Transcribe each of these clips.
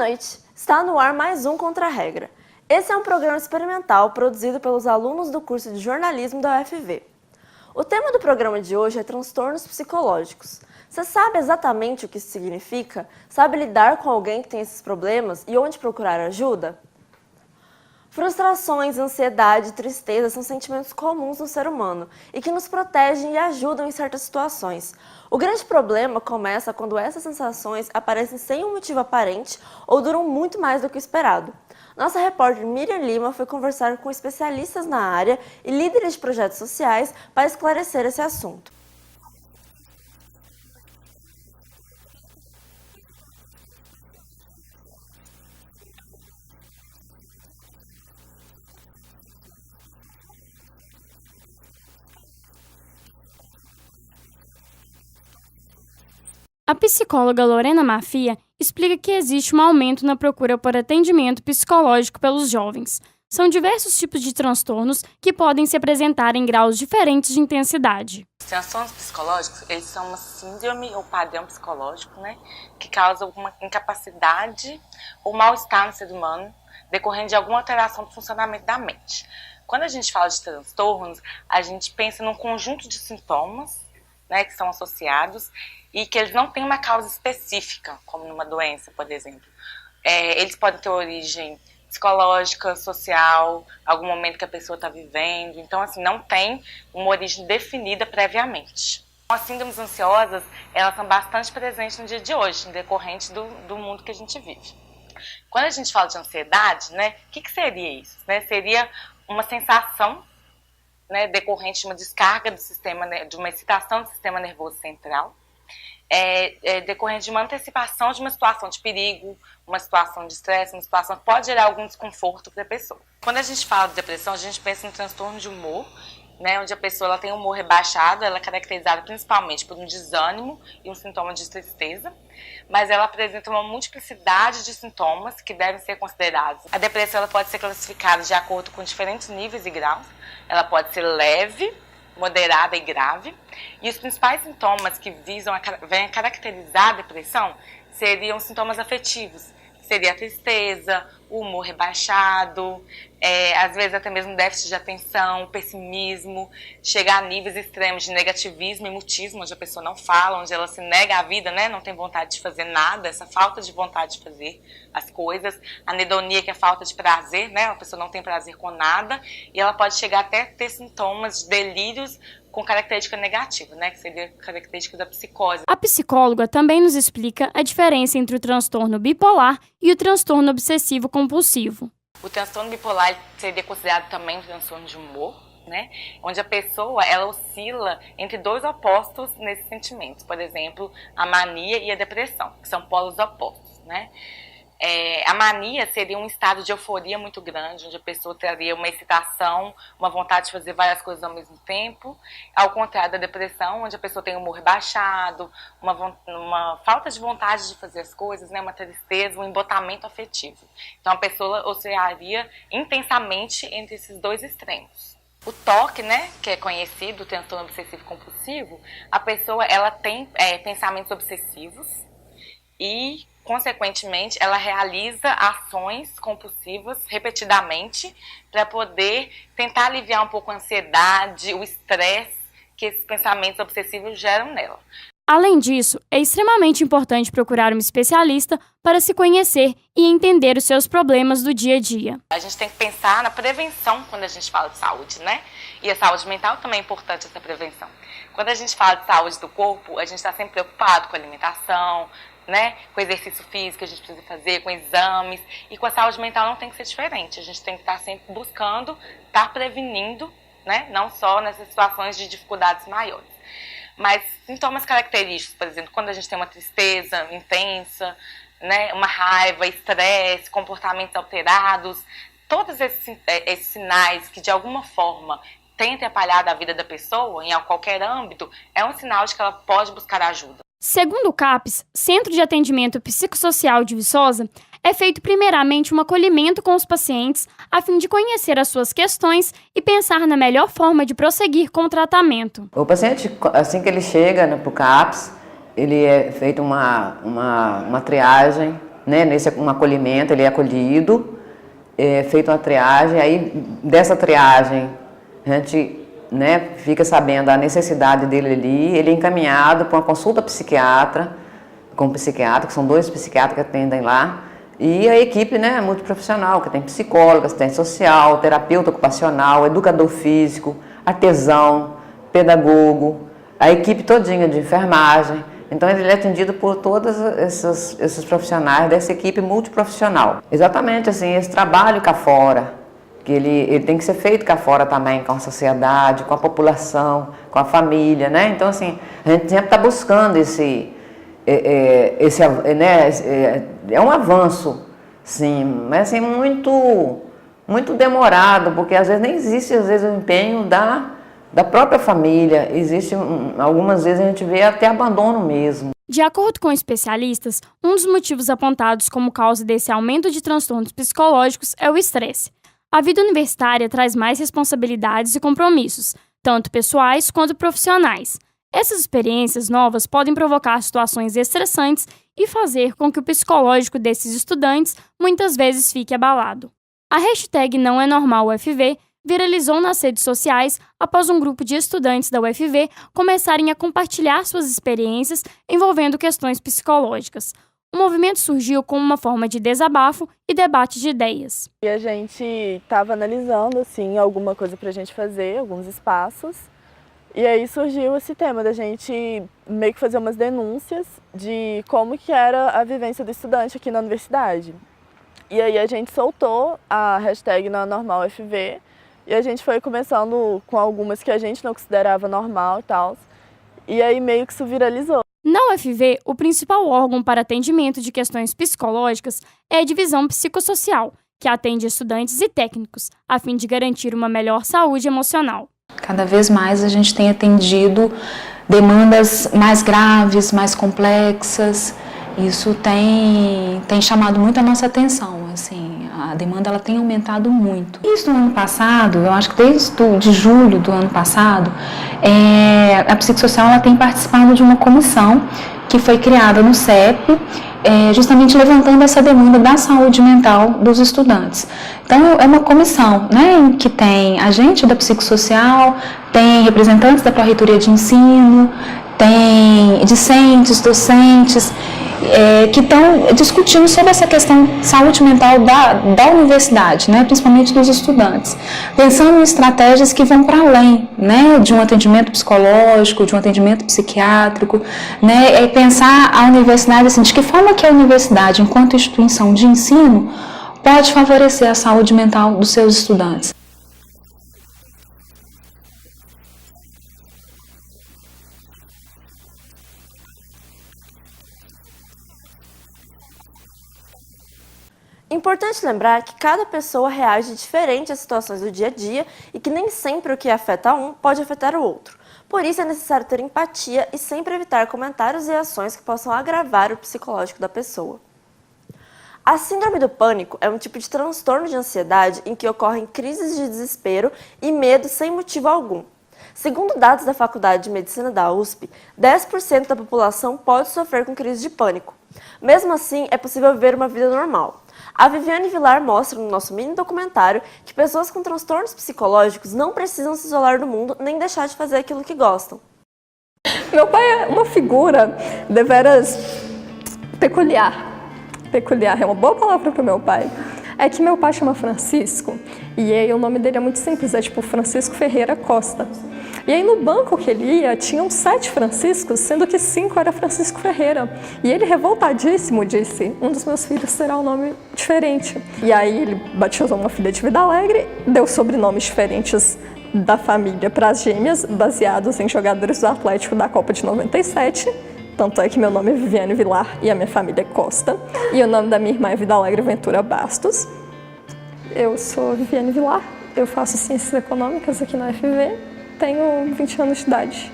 noite! Está no ar mais um Contra a Regra. Esse é um programa experimental produzido pelos alunos do curso de jornalismo da UFV. O tema do programa de hoje é transtornos psicológicos. Você sabe exatamente o que isso significa? Sabe lidar com alguém que tem esses problemas e onde procurar ajuda? Frustrações, ansiedade e tristeza são sentimentos comuns no ser humano e que nos protegem e ajudam em certas situações. O grande problema começa quando essas sensações aparecem sem um motivo aparente ou duram muito mais do que o esperado. Nossa repórter Miriam Lima foi conversar com especialistas na área e líderes de projetos sociais para esclarecer esse assunto. A psicóloga Lorena Mafia explica que existe um aumento na procura por atendimento psicológico pelos jovens. São diversos tipos de transtornos que podem se apresentar em graus diferentes de intensidade. Os transtornos psicológicos, eles são uma síndrome ou padrão psicológico, que causa alguma incapacidade ou mal-estar no ser humano, decorrente de alguma alteração do funcionamento da mente. Quando a gente fala de transtornos, a gente pensa num conjunto de sintomas, que são associados e que eles não têm uma causa específica, como numa doença, por exemplo. Eles podem ter origem psicológica, social, algum momento que a pessoa está vivendo. Então, assim, não tem uma origem definida previamente. As síndromes ansiosas, elas são bastante presentes no dia de hoje, decorrente do mundo que a gente vive. Quando a gente fala de ansiedade, o que seria isso? Seria uma sensação decorrente de uma descarga do sistema, de uma excitação do sistema nervoso central, decorrente de uma antecipação de uma situação de perigo, uma situação de estresse, uma situação que pode gerar algum desconforto para a pessoa. Quando a gente fala de depressão, a gente pensa em transtorno de humor, onde a pessoa ela tem um humor rebaixado, ela é caracterizada principalmente por um desânimo e um sintoma de tristeza, mas ela apresenta uma multiplicidade de sintomas que devem ser considerados. A depressão ela pode ser classificada de acordo com diferentes níveis e graus. Ela pode ser leve, moderada e grave. E os principais sintomas que vêm a caracterizar a depressão seriam sintomas afetivos. Seria a tristeza, o humor rebaixado, às vezes até mesmo déficit de atenção, pessimismo, chegar a níveis extremos de negativismo e mutismo, onde a pessoa não fala, onde ela se nega à vida, não tem vontade de fazer nada, essa falta de vontade de fazer as coisas, a anedonia, que é a falta de prazer, a pessoa não tem prazer com nada, e ela pode chegar até a ter sintomas de delírios com característica negativa, que seria característica da psicose. A psicóloga também nos explica a diferença entre o transtorno bipolar e o transtorno obsessivo-compulsivo. O transtorno bipolar seria considerado também um transtorno de humor, onde a pessoa ela oscila entre dois opostos nesses sentimentos. Por exemplo, a mania e a depressão, que são polos opostos, A mania seria um estado de euforia muito grande, onde a pessoa teria uma excitação, uma vontade de fazer várias coisas ao mesmo tempo, ao contrário da depressão, onde a pessoa tem um humor rebaixado, uma falta de vontade de fazer as coisas, uma tristeza, um embotamento afetivo. Então a pessoa oscilaria intensamente entre esses dois extremos. O TOC, que é conhecido, o transtorno obsessivo-compulsivo, a pessoa ela tem pensamentos obsessivos e, consequentemente, ela realiza ações compulsivas repetidamente para poder tentar aliviar um pouco a ansiedade, o estresse que esses pensamentos obsessivos geram nela. Além disso, é extremamente importante procurar um especialista para se conhecer e entender os seus problemas do dia a dia. A gente tem que pensar na prevenção quando a gente fala de saúde, E a saúde mental também é importante, essa prevenção. Quando a gente fala de saúde do corpo, a gente está sempre preocupado com a alimentação, com exercício físico que a gente precisa fazer, com exames, e com a saúde mental não tem que ser diferente. A gente tem que estar sempre buscando, estar prevenindo, não só nessas situações de dificuldades maiores. Mas sintomas característicos, por exemplo, quando a gente tem uma tristeza intensa, uma raiva, estresse, comportamentos alterados, todos esses sinais que de alguma forma têm atrapalhado a vida da pessoa em qualquer âmbito, é um sinal de que ela pode buscar ajuda. Segundo o CAPS, Centro de Atendimento Psicossocial de Viçosa, é feito primeiramente um acolhimento com os pacientes a fim de conhecer as suas questões e pensar na melhor forma de prosseguir com o tratamento. O paciente, assim que ele chega para o CAPS, ele é feito uma triagem né, nesse um acolhimento, ele é acolhido, é feita uma triagem, aí dessa triagem a gente, né, fica sabendo a necessidade dele ali, ele é encaminhado para uma consulta com um psiquiatra, que são 2 psiquiatras que atendem lá, e a equipe, né, multiprofissional, que tem psicóloga, assistente social, terapeuta ocupacional, educador físico, artesão, pedagogo, a equipe todinha de enfermagem. Então ele é atendido por todos esses profissionais dessa equipe multiprofissional. Exatamente assim, esse trabalho cá fora, que ele tem que ser feito cá fora também, com a sociedade, com a população, com a família, né? Então assim, a gente sempre está buscando é um avanço, sim, mas assim, muito demorado, porque às vezes nem existe o empenho da própria família, algumas vezes a gente vê até abandono mesmo. De acordo com especialistas, um dos motivos apontados como causa desse aumento de transtornos psicológicos é o estresse. A vida universitária traz mais responsabilidades e compromissos, tanto pessoais quanto profissionais. Essas experiências novas podem provocar situações estressantes e fazer com que o psicológico desses estudantes muitas vezes fique abalado. A hashtag Não É Normal UFV viralizou nas redes sociais após um grupo de estudantes da UFV começarem a compartilhar suas experiências envolvendo questões psicológicas. O movimento surgiu como uma forma de desabafo e debate de ideias. E a gente estava analisando assim, alguma coisa para a gente fazer, alguns espaços. E aí surgiu esse tema da gente meio que fazer umas denúncias de como que era a vivência do estudante aqui na universidade. E aí a gente soltou a hashtag Não É Normal UFV e a gente foi começando com algumas que a gente não considerava normal e tal. E aí meio que isso viralizou. Na UFV, o principal órgão para atendimento de questões psicológicas é a Divisão Psicossocial, que atende estudantes e técnicos, a fim de garantir uma melhor saúde emocional. Cada vez mais a gente tem atendido demandas mais graves, mais complexas. Isso tem chamado muito a nossa atenção, assim, a demanda ela tem aumentado muito. Isso no ano passado, eu acho que desde julho do ano passado, a psicossocial ela tem participado de uma comissão que foi criada no CEP, justamente levantando essa demanda da saúde mental dos estudantes. Então, é uma comissão, né, em que tem agente da psicossocial, tem representantes da Pró-Reitoria de Ensino, tem discentes, docentes, que estão discutindo sobre essa questão de saúde mental da universidade, né, principalmente dos estudantes, pensando em estratégias que vão para além, né, de um atendimento psicológico, de um atendimento psiquiátrico, né, pensar a universidade assim, de que forma que a universidade, enquanto instituição de ensino, pode favorecer a saúde mental dos seus estudantes. Importante lembrar que cada pessoa reage diferente às situações do dia a dia e que nem sempre o que afeta um pode afetar o outro. Por isso é necessário ter empatia e sempre evitar comentários e ações que possam agravar o psicológico da pessoa. A síndrome do pânico é um tipo de transtorno de ansiedade em que ocorrem crises de desespero e medo sem motivo algum. Segundo dados da Faculdade de Medicina da USP, 10% da população pode sofrer com crise de pânico. Mesmo assim, é possível viver uma vida normal. A Viviane Vilar mostra no nosso mini documentário que pessoas com transtornos psicológicos não precisam se isolar do mundo nem deixar de fazer aquilo que gostam. Meu pai é uma figura deveras peculiar. Peculiar é uma boa palavra para o meu pai. É que meu pai chama Francisco e aí o nome dele é muito simples, é tipo Francisco Ferreira Costa. E aí no banco que ele ia, tinham 7 Franciscos, sendo que 5 era Francisco Ferreira. E ele, revoltadíssimo, disse, um dos meus filhos terá um nome diferente. E aí ele batizou uma filha de Vida Alegre, deu sobrenomes diferentes da família para as gêmeas, baseados em jogadores do Atlético da Copa de 97. Tanto é que meu nome é Viviane Vilar e a minha família é Costa. E o nome da minha irmã é Vida Alegre Ventura Bastos. Eu sou Viviane Vilar, eu faço Ciências Econômicas aqui na UFV. Tenho 20 anos de idade.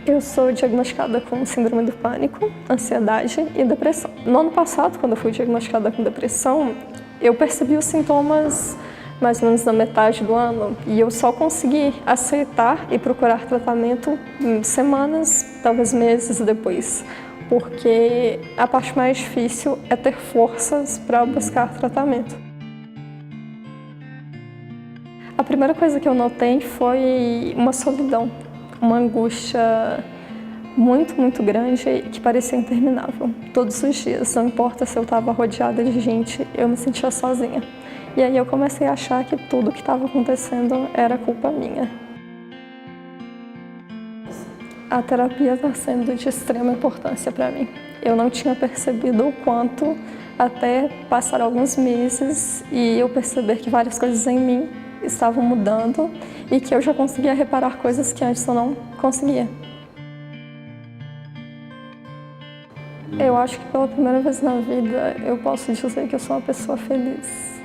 Eu sou diagnosticada com síndrome do pânico, ansiedade e depressão. No ano passado, quando eu fui diagnosticada com depressão, eu percebi os sintomas mais ou menos na metade do ano e eu só consegui aceitar e procurar tratamento semanas, talvez meses depois. porque a parte mais difícil é ter forças para buscar tratamento. A primeira coisa que eu notei foi uma solidão, uma angústia muito, muito grande que parecia interminável. Todos os dias, não importa se eu estava rodeada de gente, eu me sentia sozinha. E aí eu comecei a achar que tudo que estava acontecendo era culpa minha. A terapia está sendo de extrema importância para mim. Eu não tinha percebido o quanto até passar alguns meses e eu perceber que várias coisas em mim estavam mudando e que eu já conseguia reparar coisas que antes eu não conseguia. Eu acho que pela primeira vez na vida eu posso dizer que eu sou uma pessoa feliz.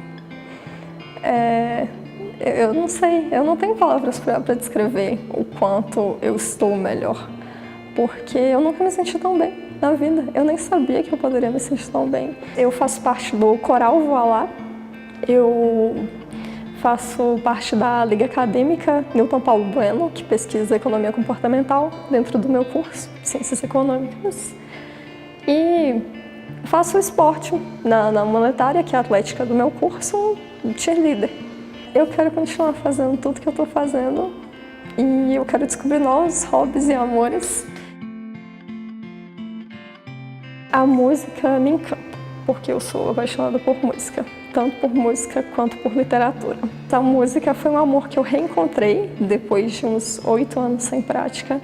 Eu não sei, eu não tenho palavras para descrever o quanto eu estou melhor, porque eu nunca me senti tão bem na vida. Eu nem sabia que eu poderia me sentir tão bem. Eu faço parte do Coral Voa Lá, eu faço parte da Liga Acadêmica Newton Paulo Bueno, que pesquisa economia comportamental dentro do meu curso, Ciências Econômicas. E faço esporte na monetária, que é a atlética do meu curso, cheerleader. Eu quero continuar fazendo tudo que eu estou fazendo e eu quero descobrir novos hobbies e amores. A música me encanta, porque eu sou apaixonada por música, tanto por música quanto por literatura. A música foi um amor que eu reencontrei depois de uns 8 anos sem prática.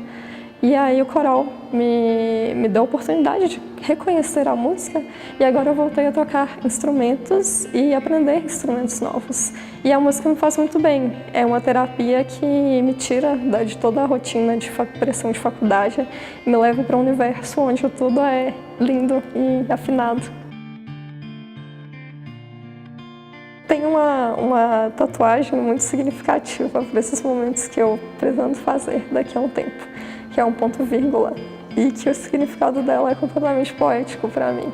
E aí o coral me deu a oportunidade de reconhecer a música e agora eu voltei a tocar instrumentos e aprender instrumentos novos. E a música me faz muito bem. É uma terapia que me tira de toda a rotina de pressão de faculdade e me leva para um universo onde tudo é lindo e afinado. Tem uma tatuagem muito significativa para esses momentos que eu pretendo fazer daqui a um tempo, que é um ponto vírgula, e que o significado dela é completamente poético para mim.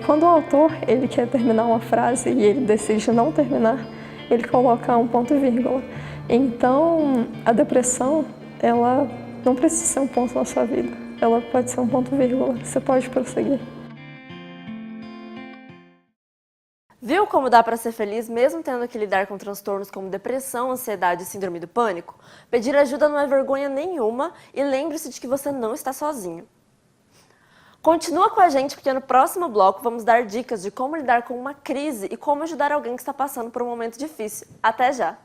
Quando o autor ele quer terminar uma frase e ele decide não terminar, ele coloca um ponto vírgula. Então, a depressão, ela não precisa ser um ponto na sua vida, ela pode ser um ponto vírgula, você pode prosseguir. Viu como dá para ser feliz mesmo tendo que lidar com transtornos como depressão, ansiedade e síndrome do pânico? Pedir ajuda não é vergonha nenhuma e lembre-se de que você não está sozinho. Continua com a gente porque no próximo bloco vamos dar dicas de como lidar com uma crise e como ajudar alguém que está passando por um momento difícil. Até já!